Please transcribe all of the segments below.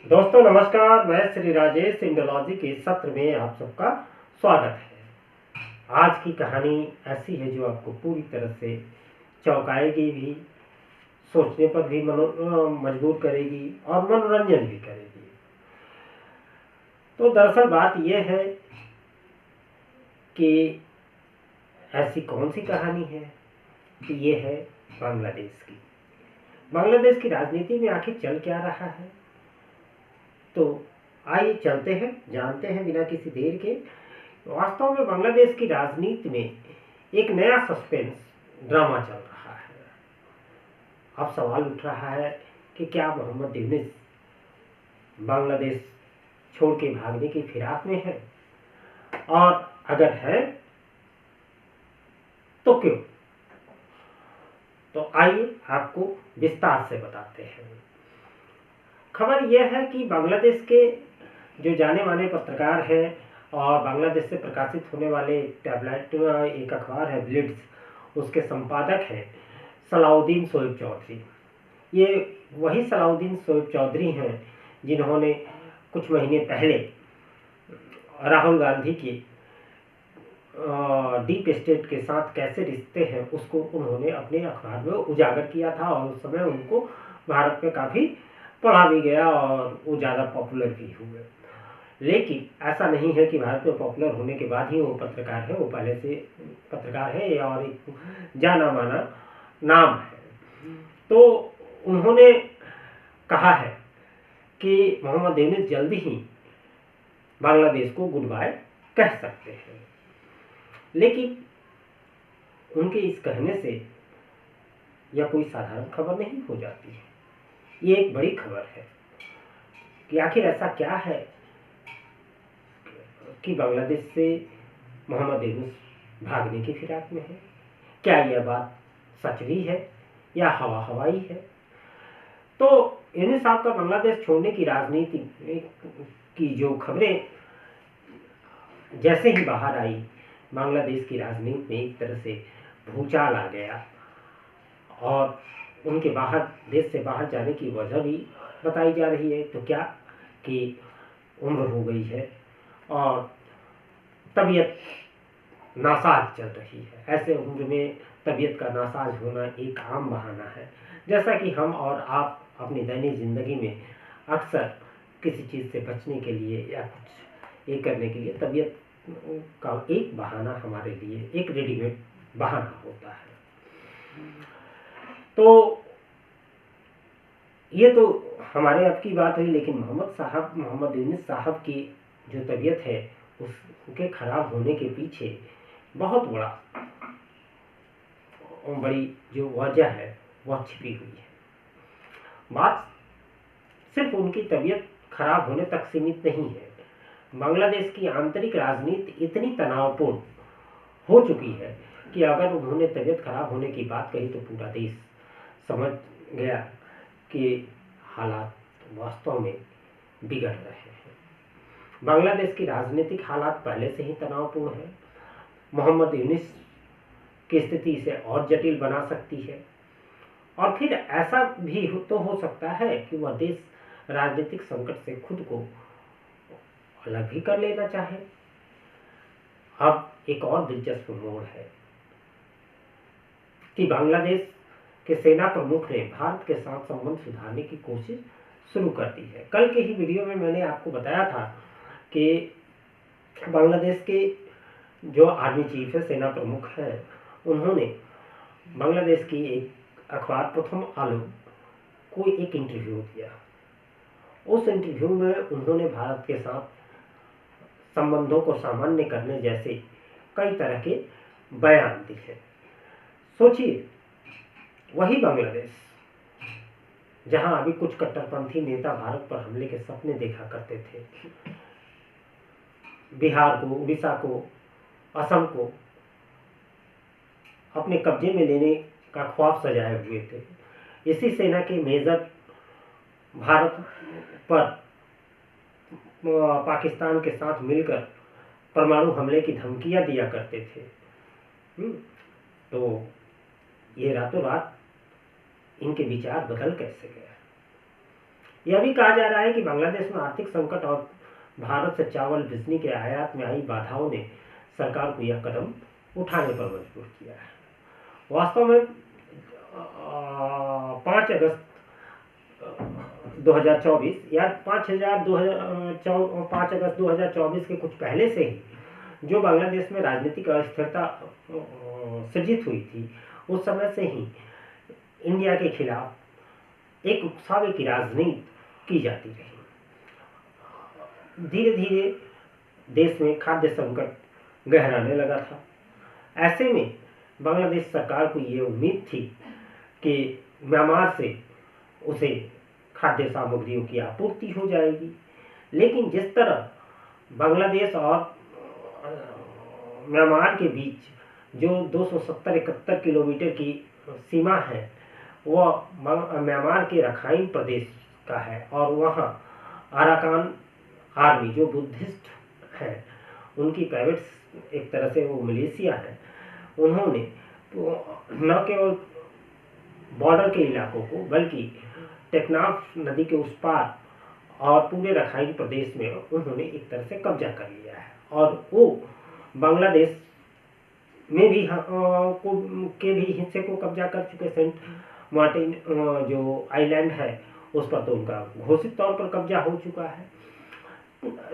दोस्तों नमस्कार, मैं श्री राजेश इंडोलॉजी के सत्र में आप सबका स्वागत है। आज की कहानी ऐसी है जो आपको पूरी तरह से चौंकाएगी भी, सोचने पर भी मजबूर करेगी और मनोरंजन भी करेगी। तो दरअसल बात यह है कि ऐसी कौन सी कहानी है कि ये है बांग्लादेश की। बांग्लादेश की राजनीति में आखिर चल क्या रहा है, तो आइए चलते हैं, जानते हैं बिना किसी देर के। वास्तव में बांग्लादेश की राजनीति में एक नया सस्पेंस ड्रामा चल रहा है। अब सवाल उठ रहा है कि क्या मोहम्मद यूनिस बांग्लादेश छोड़ के भागने की फिराक में है, और अगर है तो क्यों। तो आइए आपको विस्तार से बताते हैं। खबर यह है कि बांग्लादेश के जो जाने माने पत्रकार हैं और बांग्लादेश से प्रकाशित होने वाले टैबलेट एक अखबार है ब्लिट्स, उसके संपादक हैं सलाउद्दीन शोएब चौधरी। ये वही सलाउद्दीन शोएब चौधरी हैं जिन्होंने कुछ महीने पहले राहुल गांधी की डीप स्टेट के साथ कैसे रिश्ते हैं उसको उन्होंने अपने अखबार में उजागर किया था, और उस समय उनको भारत में काफ़ी पढ़ा भी गया और वो ज़्यादा पॉपुलर भी हुए। लेकिन ऐसा नहीं है कि भारत में पॉपुलर होने के बाद ही वो पत्रकार है, वो पहले से पत्रकार है और एक जाना माना नाम है। तो उन्होंने कहा है कि मोहम्मद यूनिस जल्दी ही बांग्लादेश को गुड बाय कह सकते हैं। लेकिन उनके इस कहने से यह कोई साधारण खबर नहीं हो जाती है, ये एक बड़ी खबर है कि आखिर ऐसा क्या है कि बांग्लादेश से मोहम्मद यूनुस भागने की फिराक में है। क्या यह बात सच भी है या हवा हवाई है। तो यूनुस साहब का बांग्लादेश छोड़ने की राजनीति की जो खबरें जैसे ही बाहर आई, बांग्लादेश की राजनीति में एक तरह से भूचाल आ गया, और उनके बाहर देश से बाहर जाने की वजह भी बताई जा रही है। तो क्या कि उम्र हो गई है और तबीयत नासाज चल रही है। ऐसे उम्र में तबीयत का नासाज होना एक आम बहाना है, जैसा कि हम और आप अपनी दैनिक जिंदगी में अक्सर किसी चीज़ से बचने के लिए या कुछ ये करने के लिए तबीयत का एक बहाना हमारे लिए एक रेडीमेड बहाना होता है। तो ये तो हमारे अब की बात हुई, लेकिन मोहम्मद यूनुस साहब की जो तबीयत है उसके खराब होने के पीछे बहुत बड़ी जो वजह है वह छिपी हुई है। बात सिर्फ उनकी तबीयत खराब होने तक सीमित नहीं है। बांग्लादेश की आंतरिक राजनीति इतनी तनावपूर्ण हो चुकी है कि अगर उन्होंने तबीयत खराब होने की बात कही तो पूरा देश समझ गया कि हालात वास्तव में बिगड़ रहे हैं। बांग्लादेश की राजनीतिक हालात पहले से ही तनावपूर्ण है। मोहम्मद यूनुस की स्थिति इसे और जटिल बना सकती है, और फिर ऐसा भी तो हो सकता है कि वह देश राजनीतिक संकट से खुद को अलग भी कर लेना चाहे। अब एक और दिलचस्प मोड़ है कि बांग्लादेश के सेना प्रमुख ने भारत के साथ संबंध सुधारने की कोशिश शुरू कर दी है। कल के ही वीडियो में मैंने आपको बताया था कि बांग्लादेश के जो आर्मी चीफ है, सेना प्रमुख हैं, उन्होंने बांग्लादेश की एक अखबार प्रथम आलो को एक इंटरव्यू दिया। उस इंटरव्यू में उन्होंने भारत के साथ संबंधों को सामान्य करने जैसे कई तरह के बयान दिए। सोचिए, वही बांग्लादेश जहां अभी कुछ कट्टरपंथी नेता भारत पर हमले के सपने देखा करते थे, बिहार को, उड़ीसा को, असम को अपने कब्जे में लेने का ख्वाब सजाए हुए थे, इसी सेना के मेजर भारत पर पाकिस्तान के साथ मिलकर परमाणु हमले की धमकियां दिया करते थे। तो ये रातों रात इनके विचार बदल कैसे गए। यह भी कहा जा रहा है कि बांग्लादेश में आर्थिक संकट और भारत से चावल बिजली के आयात में आई बाधाओं ने सरकार को यह कदम उठाने पर मजबूर किया है। वास्तव में 5 अगस्त 2024 या 5 अगस्त 2024 के कुछ पहले से ही जो बांग्लादेश में राजनीतिक अस्थिरता सृजित हुई थी, उस समय से ही इंडिया के खिलाफ एक उकसावे की राजनीति की जाती रही। धीरे धीरे देश में खाद्य संकट गहराने लगा था। ऐसे में बांग्लादेश सरकार को ये उम्मीद थी कि म्यांमार से उसे खाद्य सामग्रियों की आपूर्ति हो जाएगी, लेकिन जिस तरह बांग्लादेश और म्यांमार के बीच जो 270-71 किलोमीटर की सीमा है, वह म्यांमार के रखाइन प्रदेश का है और वहाँ अराकान आर्मी जो बुद्धिस्ट है, उनकी प्राइवेट एक तरह से वो मिलिशिया है, उन्होंने न केवल बॉर्डर के इलाकों को बल्कि टेकनाफ नदी के उस पार और पूरे रखाइन प्रदेश में उन्होंने एक तरह से कब्जा कर लिया है और वो बांग्लादेश में भी के भी हिस्से को कब्जा कर चुके। सेंट मार्टिन जो आइलैंड है उस पर तो उनका घोषित तौर पर कब्जा हो चुका है।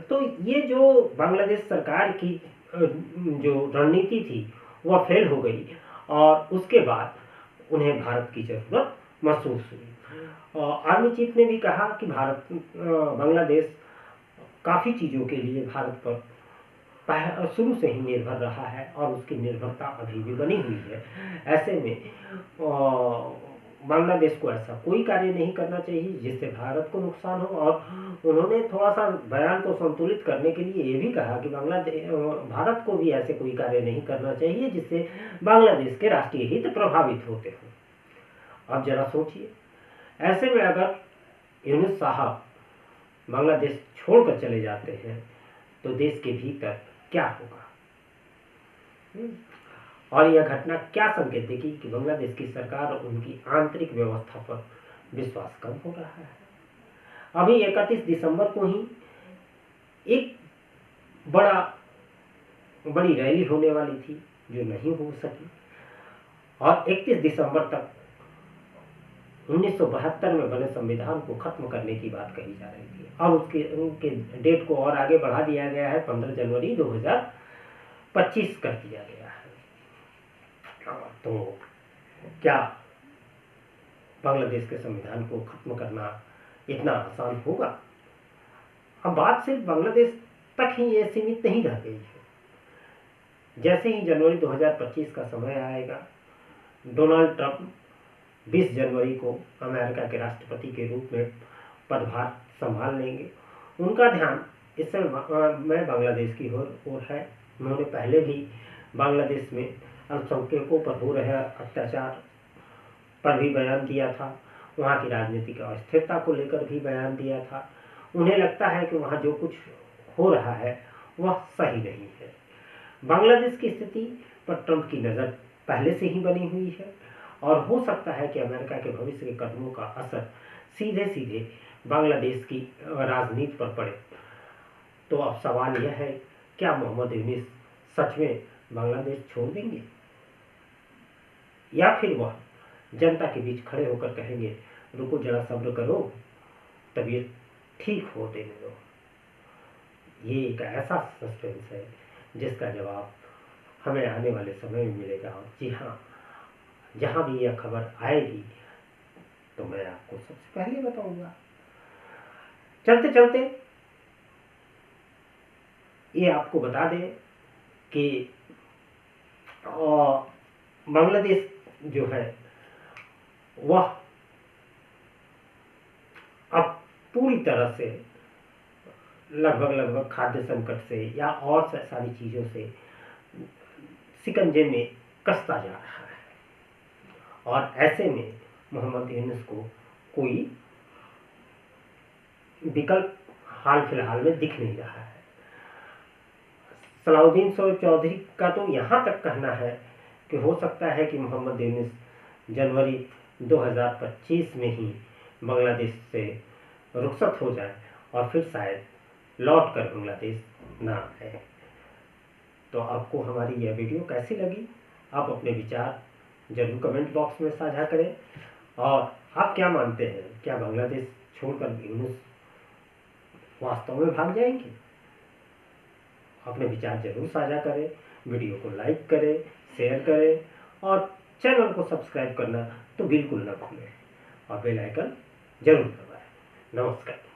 तो ये जो बांग्लादेश सरकार की जो रणनीति थी वह फेल हो गई और उसके बाद उन्हें भारत की जरूरत महसूस हुई। आर्मी चीफ ने भी कहा कि बांग्लादेश काफ़ी चीज़ों के लिए भारत पर शुरू से ही निर्भर रहा है और उसकी निर्भरता अभी भी बनी हुई है। ऐसे में बांग्लादेश को ऐसा कोई कार्य नहीं करना चाहिए जिससे भारत को नुकसान हो और उन्होंने थोड़ा सा बयान को संतुलित करने के लिए ये भी कहा कि भारत को भी ऐसे कोई कार्य नहीं करना चाहिए जिससे बांग्लादेश के राष्ट्रीय हित प्रभावित होते हों। अब जरा सोचिए, ऐसे में अगर यूनुस साहब बांग्लादेश छोड़कर चले जाते हैं तो देश के भीतर क्या होगा और यह घटना क्या संकेत देगी कि बांग्लादेश की सरकार और उनकी आंतरिक व्यवस्था पर विश्वास कम हो रहा है। अभी 31 दिसंबर को ही एक बड़ी रैली होने वाली थी जो नहीं हो सकी और 31 दिसंबर तक 1972 में बने संविधान को खत्म करने की बात कही जा रही थी। अब उनके डेट को और आगे बढ़ा दिया गया है, 15 जनवरी 2025 कर दिया गया है। तो क्या बांग्लादेश के संविधान को खत्म करना इतना आसान होगा? अब बात सिर्फ बांग्लादेश तक ही ये सीमित नहीं रह गई है। जैसे ही जनवरी 2025 का समय आएगा, डोनाल्ड ट्रंप 20 जनवरी को अमेरिका के राष्ट्रपति के रूप में पदभार संभाल लेंगे। उनका ध्यान इस समय बांग्लादेश की ओर है। उन्होंने पहले भी बांग्लादेश में अल्पसंख्यकों पर हो रहे अत्याचार पर भी बयान दिया था, वहाँ की राजनीतिक अस्थिरता को लेकर भी बयान दिया था। उन्हें लगता है कि वहाँ जो कुछ हो रहा है वह सही नहीं है। बांग्लादेश की स्थिति पर ट्रंप की नज़र पहले से ही बनी हुई है और हो सकता है कि अमेरिका के भविष्य के कदमों का असर सीधे सीधे बांग्लादेश की राजनीति पर पड़े। तो अब सवाल यह है, क्या मोहम्मद यूनुस सच में बांग्लादेश छोड़ देंगे या फिर वह जनता के बीच खड़े होकर कहेंगे रुको जरा सब्र करो, तबीयत ठीक हो देने दो। ये एक ऐसा सस्पेंस है जिसका जवाब हमें आने वाले समय में मिलेगा। जी हाँ, जहाँ भी यह खबर आएगी तो मैं आपको सबसे पहले बताऊंगा। चलते चलते ये आपको बता दें कि बांग्लादेश जो है वह अब पूरी तरह से लगभग खाद्य संकट से या और सारी चीज़ों से शिकंजे में कसता जा रहा है और ऐसे में मोहम्मद यूनुस को कोई विकल्प हाल फिलहाल में दिख नहीं रहा है। सलाउद्दीन चौधरी का तो यहाँ तक कहना है कि हो सकता है कि मोहम्मद यूनुस जनवरी 2025 में ही बांग्लादेश से रुखसत हो जाए और फिर शायद लौट कर बांग्लादेश ना आए। तो आपको हमारी यह वीडियो कैसी लगी, आप अपने विचार जरूर कमेंट बॉक्स में साझा करें। और आप क्या मानते हैं, क्या बांग्लादेश छोड़कर यूनुस वास्तव में भाग जाएंगे? अपने विचार जरूर साझा करें, वीडियो को लाइक करें, शेयर करें और चैनल को सब्सक्राइब करना तो बिल्कुल ना भूलें और बेल आइकन जरूर दबाएं। नमस्कार।